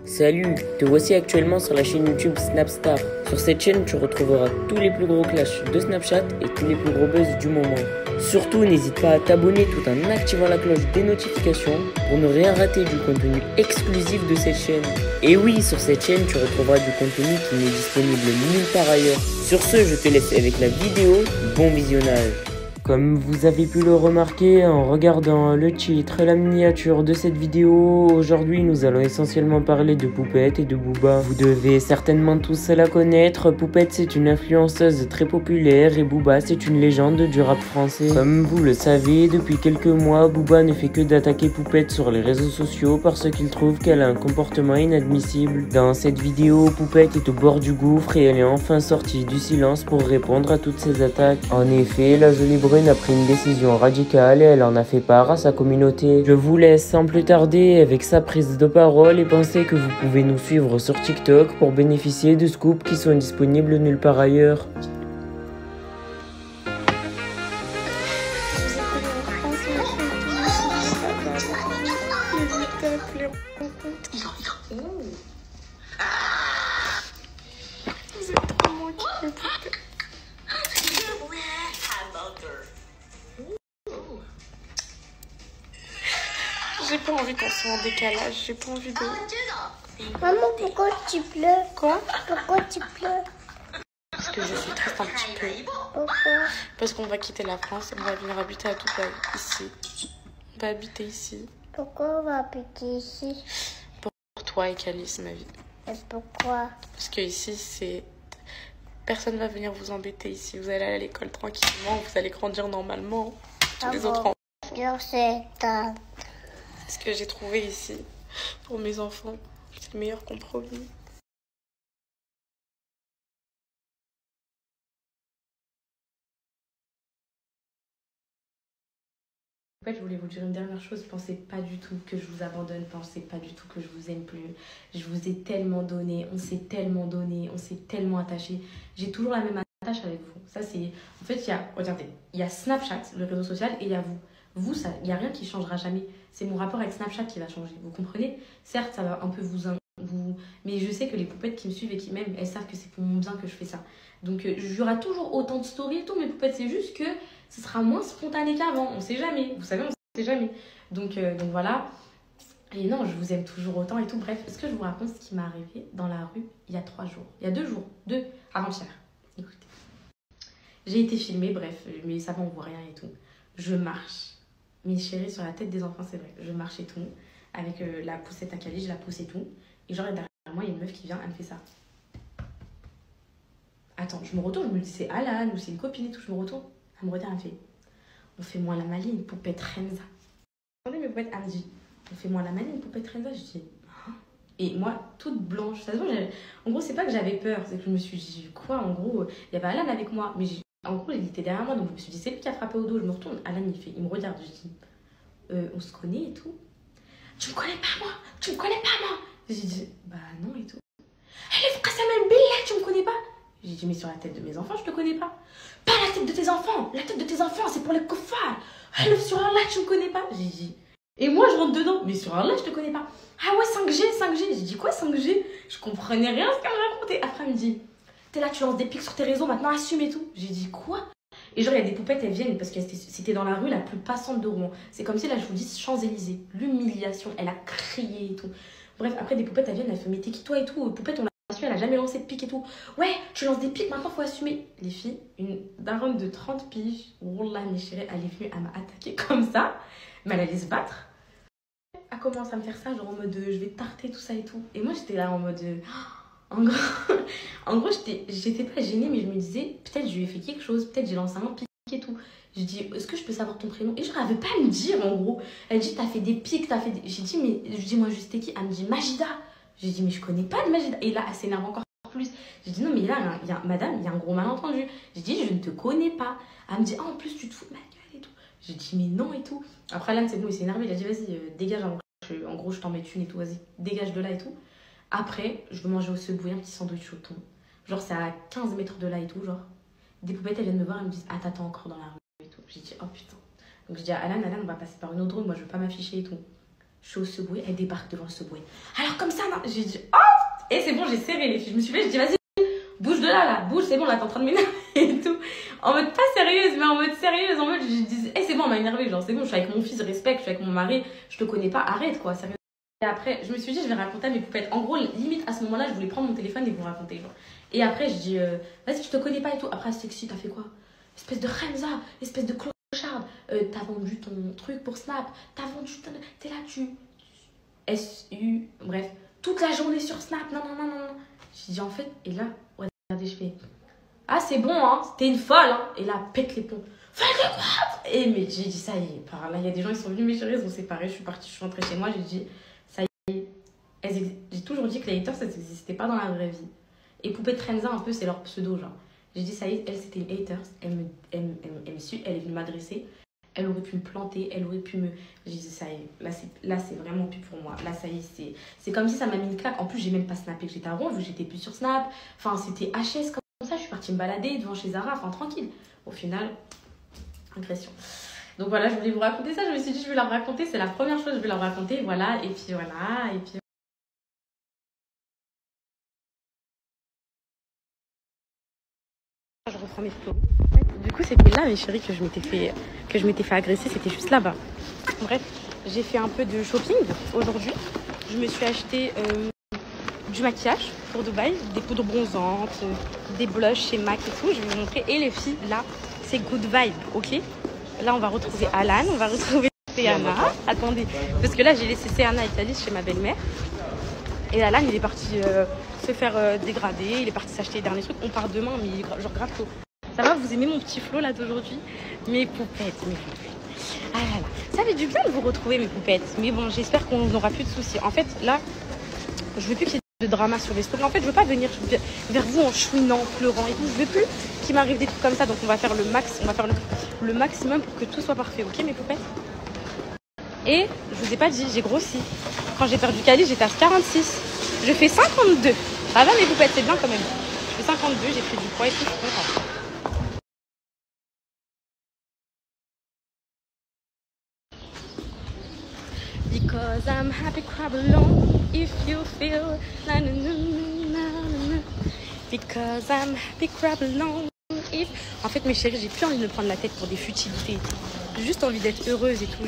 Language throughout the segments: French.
Salut, te voici actuellement sur la chaîne YouTube Snapstar. Sur cette chaîne, tu retrouveras tous les plus gros clashs de Snapchat et tous les plus gros buzz du moment. Surtout, n'hésite pas à t'abonner tout en activant la cloche des notifications pour ne rien rater du contenu exclusif de cette chaîne. Et oui, sur cette chaîne, tu retrouveras du contenu qui n'est disponible nulle part ailleurs. Sur ce, je te laisse avec la vidéo. Bon visionnage. Comme vous avez pu le remarquer en regardant le titre et la miniature de cette vidéo, aujourd'hui nous allons essentiellement parler de Poupette et de Booba. Vous devez certainement tous la connaître. Poupette, c'est une influenceuse très populaire et Booba, c'est une légende du rap français. Comme vous le savez, depuis quelques mois, Booba ne fait que d'attaquer Poupette sur les réseaux sociaux parce qu'il trouve qu'elle a un comportement inadmissible. Dans cette vidéo, Poupette est au bord du gouffre et elle est enfin sortie du silence pour répondre à toutes ces attaques. En effet, la jolie brune a pris une décision radicale et elle en a fait part à sa communauté. Je vous laisse sans plus tarder avec sa prise de parole et pensez que vous pouvez nous suivre sur TikTok pour bénéficier de scoops qui sont disponibles nulle part ailleurs. J'ai pas envie qu'on soit en décalage, j'ai pas envie de... Maman, pourquoi tu pleures? Quoi? Pourquoi tu pleures? Parce que je suis triste un petit peu. Pourquoi? Parce qu'on va quitter la France, on va venir habiter à Dubaï, ici. On va habiter ici. Pourquoi on va habiter ici? Pour toi et Calice, ma vie. Et pourquoi? Parce que ici, c'est... Personne va venir vous embêter ici. Vous allez aller à l'école tranquillement, vous allez grandir normalement. Tous les autres enfants. C'est C'est ce que j'ai trouvé ici pour mes enfants. C'est le meilleur compromis. En fait, je voulais vous dire une dernière chose. Pensez pas du tout que je vous abandonne. Pensez pas du tout que je vous aime plus. Je vous ai tellement donné. On s'est tellement donné. On s'est tellement attaché. J'ai toujours la même attache avec vous. Ça, c'est... En fait, regardez, il y a Snapchat, le réseau social, et il y a vous. Vous, il n'y a rien qui changera jamais. C'est mon rapport avec Snapchat qui va changer. Vous comprenez? Certes, ça va un peu vous... Mais je sais que les poupettes qui me suivent et qui m'aiment, elles savent que c'est pour mon bien que je fais ça. Donc, il y aura toujours autant de stories et tout, mes poupettes. C'est juste que ce sera moins spontané qu'avant. On sait jamais. Vous savez, on sait jamais. Donc voilà. Et non, je vous aime toujours autant et tout. Bref, est-ce que je vous raconte ce qui m'est arrivé dans la rue il y a 3 jours? Il y a 2 jours. Avant-hier. Écoutez. J'ai été filmée, bref. Mais ça va, on voit rien et tout. Je marche. Mes chéris, sur la tête des enfants, c'est vrai. Je marche et tout. Avec la poussette à Cali, je la pousse et tout. Et genre, derrière moi, il y a une meuf qui vient, elle me fait ça. Attends, je me retourne, je me dis c'est Alan ou c'est une copine et tout. Je me retourne. Elle me regarde, elle me fait on fait moins la maline, poupette Renza. Attendez, mes poupettes, elle me dit on fait moins la maline, poupette Renza. Je dis hein? Et moi, toute blanche. Ça se voit, en gros, c'est pas que j'avais peur, c'est que je me suis dit quoi, en gros, il y avait Alan avec moi, mais en gros, il était derrière moi, donc je me suis dit c'est lui qui a frappé au dos. Je me retourne, Alan, il me regarde, je dis on se connaît et tout. Tu me connais pas, moi? Tu me connais pas, moi? J'ai dit bah non et tout. Elle est cassée même billet, tu me connais pas? J'ai dit mais sur la tête de mes enfants, je te connais pas. Pas la tête de tes enfants. La tête de tes enfants, c'est pour les koufars. Elle sur Allah, tu me connais pas? J'ai dit. Et moi, je rentre dedans. Mais sur Allah, je te connais pas. Ah ouais, 5G. J'ai dit quoi 5G? Je comprenais rien à ce qu'elle me racontait. Après, elle me dit t'es là, tu lances des pics sur tes réseaux, maintenant assume et tout. J'ai dit quoi? Et genre, il y a des poupettes, elles viennent parce que c'était dans la rue la plus passante de Rouen. C'est comme si là, je vous dis Champs-Élysées. L'humiliation, elle a crié et tout. Bref, après, des poupettes, elles viennent, elles font mais t'es qui toi et tout? Poupette, on l'a su, elle a jamais lancé de pics et tout. Ouais, tu lances des pics, maintenant faut assumer. Les filles, une daronne de 30 piges, wallah, mes chéris, elle est venue, elle m'a attaqué comme ça, mais elle allait se battre. Elle commence à me faire ça, genre en mode je vais tarter tout ça et tout. Et moi, j'étais là en mode. En gros, j'étais pas gênée, mais je me disais, peut-être je lui ai fait quelque chose, peut-être j'ai lancé un pic et tout. Je dis, est-ce que je peux savoir ton prénom? Et genre, elle veut pas me dire, en gros. Elle dit, t'as fait des pics, t'as fait des... J'ai dit, mais je dis, moi, juste qui? Elle me dit, Majida. J'ai dit, mais je connais pas de Majida. Et là, elle s'énerve encore plus. J'ai dit, non, mais là, madame, il y a un gros malentendu. J'ai dit, je ne te connais pas. Elle me dit, ah, en plus, tu te fous de ma gueule et tout. J'ai dit, mais non et tout. Après, là, c'est bon, il s'est énervé. Il a dit, vas-y, dégage. En gros, je t'en mets une et tout, vas-y, dégage de là et tout. Après, je veux manger au Subway un petit sandwich au thon. Genre, c'est à 15 mètres de là et tout, genre. Des poupettes, elles viennent me voir, elles me disent ah, t'attends encore dans la rue et tout. J'ai dit oh putain. Donc, je dis à Alan, on va passer par une autre rue, moi je veux pas m'afficher et tout. Je suis au subway, elle débarque devant le subway. Alors comme ça, j'ai dit, oh! Et c'est bon, j'ai serré les filles. Je me suis fait, je dis, vas-y, bouge de là, bouge, c'est bon, là, t'es en train de m'énerver et tout. En mode pas sérieuse, mais en mode sérieuse, en mode, je dis, c'est bon, on m'a énervé, genre, c'est bon, je suis avec mon fils, respecte, je suis avec mon mari, je te connais pas, arrête, quoi, sérieux. Et après, je me suis dit, je vais raconter à mes poupettes. En gros, limite, à ce moment-là, je voulais prendre mon téléphone et vous raconter, genre. Et après, je dis, vas-y, je te connais pas et tout. Après, c'est t'as fait quoi? Espèce de Remza, espèce de clochard. T'as vendu ton truc pour Snap, t'as vendu, t'es là, tu. SU, bref, toute la journée sur Snap, non. J'ai dit, en fait, et là, regardez, je fais, ah, c'est bon, hein, t'es une folle, hein. Et là, pète les plombs. Et mais j'ai dit, ça y est, par là, il y a des gens qui sont venus, mes chéris, ils ont séparé, je suis partie, je suis rentrée chez moi, j'ai dit, ça y est, j'ai toujours dit que les haters, ça n'existait pas dans la vraie vie. Et Poupette Renza, un peu, c'est leur pseudo, genre. J'ai dit, ça y est, elle, c'était une hater, elle me suit, elle est venue m'adresser, elle aurait pu me planter, elle aurait pu me... J'ai dit, ça y est, là, c'est vraiment plus pour moi. Là, ça y est, c'est comme si ça m'a mis une claque. En plus, j'ai même pas snappé que j'étais à Rouen, vu que j'étais plus sur Snap. Enfin, c'était HS comme ça, je suis partie me balader devant chez Zara, enfin, tranquille. Au final, agression. Donc voilà, je voulais vous raconter ça, je me suis dit, je vais leur raconter, c'est la première chose que je vais leur raconter, voilà, et puis voilà, et puis... Je reprends mes stories. Du coup, c'était là, mes chéris, que je m'étais fait agresser. C'était juste là-bas. Bref, j'ai fait un peu de shopping aujourd'hui. Je me suis acheté du maquillage pour Dubaï, des poudres bronzantes, des blushs chez MAC et tout. Je vais vous montrer. Et les filles, là, c'est good vibe, ok? Là, on va retrouver Alan, on va retrouver Céana. Attendez, parce que là, j'ai laissé Céana et Thalys chez ma belle-mère. Et Alan, il est parti se faire dégrader, il est parti s'acheter les derniers trucs. On part demain, mais genre grave tôt. Ça va, vous aimez mon petit flow là d'aujourd'hui? Mes poupettes. Ah là là, ça fait du bien de vous retrouver, mes poupettes. Mais bon, j'espère qu'on n'aura plus de soucis. En fait, là, je veux plus qu'il y ait de drama sur les stories. En fait, je veux pas venir vers vous en chouinant, pleurant et tout. Je veux plus qu'il m'arrive des trucs comme ça. Donc, on va faire le max, on va faire le maximum pour que tout soit parfait. Ok, mes poupettes? Et je vous ai pas dit, j'ai grossi. Quand j'ai perdu Cali, j'étais à 46. Je fais 52. Ça va, mes poupettes, c'est bien quand même. Je fais 52, j'ai pris du poids et tout, je suis contente. Because I'm happy, crab alone. If you feel na na na na na. Because I'm happy, crab alone. If... En fait, mes chéris, j'ai plus envie de me prendre la tête pour des futilités. J'ai juste envie d'être heureuse et tout.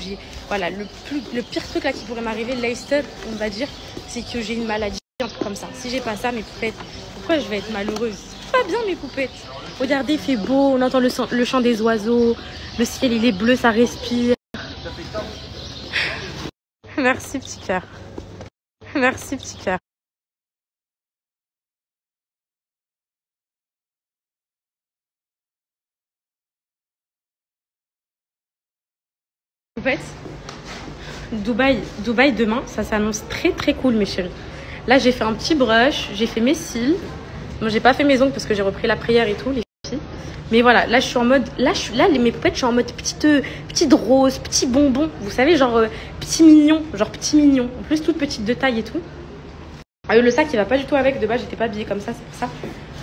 Voilà, le pire truc là qui pourrait m'arriver, laced up, on va dire, c'est que j'ai une maladie, un truc comme ça. Si j'ai pas ça, mes poupettes, pourquoi je vais être malheureuse? C'est pas bien, mes poupettes. Regardez, il fait beau, on entend le chant des oiseaux, le ciel il est bleu, ça respire. Merci, petit cœur. Merci, petit cœur. En fait, Dubaï demain, ça s'annonce très très cool, mes chéris. Là, j'ai fait un petit brush, j'ai fait mes cils. Moi, j'ai pas fait mes ongles parce que j'ai repris la prière et tout, les filles. Mais voilà, là, je suis en mode... Là, mes poupettes, je suis en mode petite rose, petit bonbon. Vous savez, genre petit mignon. Genre petit mignon. En plus, toute petite de taille et tout. Le sac, il va pas du tout avec. De base, j'étais pas habillée comme ça, c'est pour ça.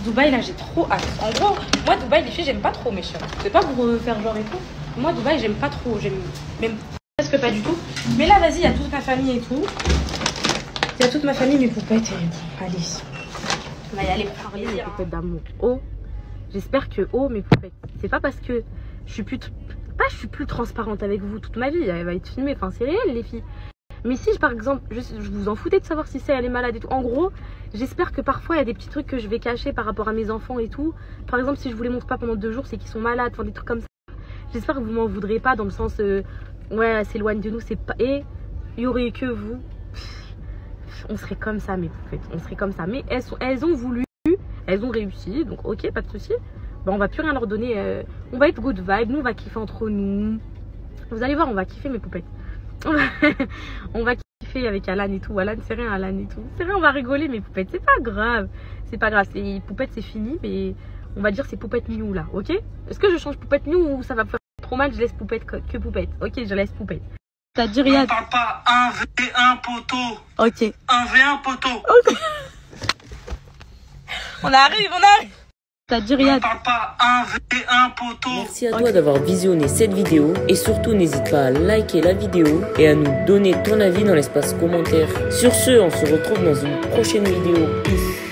Dubaï, là, j'ai trop hâte. En gros, moi, Dubaï, les filles, j'aime pas trop, mes chers. C'est pas pour faire genre et tout. Moi, Dubaï, j'aime pas trop. J'aime même presque pas du tout. Mais là, vas-y, il y a toute ma famille et tout. Il y a toute ma famille, mes poupettes. Et bon, allez. On va y aller parler, mes poupettes d'amour. Oh, j'espère que, oh, mes poupettes, c'est pas parce que je suis plus transparente avec vous toute ma vie. Elle va être filmée. Enfin, c'est réel, les filles. Mais si, par exemple, je vous en foutais de savoir si elle est malade et tout. En gros, j'espère que parfois, il y a des petits trucs que je vais cacher par rapport à mes enfants et tout. Par exemple, si je vous les montre pas pendant 2 jours, c'est qu'ils sont malades. Enfin, des trucs comme ça. J'espère que vous m'en voudrez pas dans le sens ouais, elle s'éloigne de nous, c'est pas... Et il y aurait que vous. On serait comme ça, mes poupettes. On serait comme ça. Mais elles ont voulu, elles ont réussi. Donc, ok, pas de souci. Bon, on va plus rien leur donner. On va être good vibe. Nous, on va kiffer entre nous. Vous allez voir, on va kiffer, mes poupettes. On va kiffer avec Alan et tout. Alan, c'est rien, Alan et tout. C'est rien, on va rigoler, mes poupettes. C'est pas grave. C'est pas grave. Poupettes, c'est fini. Mais on va dire c'est poupette new là, ok? Est-ce que je change poupette new ou ça va me faire trop mal? Je laisse poupette que poupette. Ok, je laisse poupette. T'as dit rien. On parle pas 1v1 poteau. Ok. 1v1 poteau. Ok. On arrive. T'as dit On Riyad. parle pas 1v1 poteau. Merci à toi d'avoir visionné cette vidéo et surtout n'hésite pas à liker la vidéo et à nous donner ton avis dans l'espace commentaire. Sur ce, on se retrouve dans une prochaine vidéo. Peace.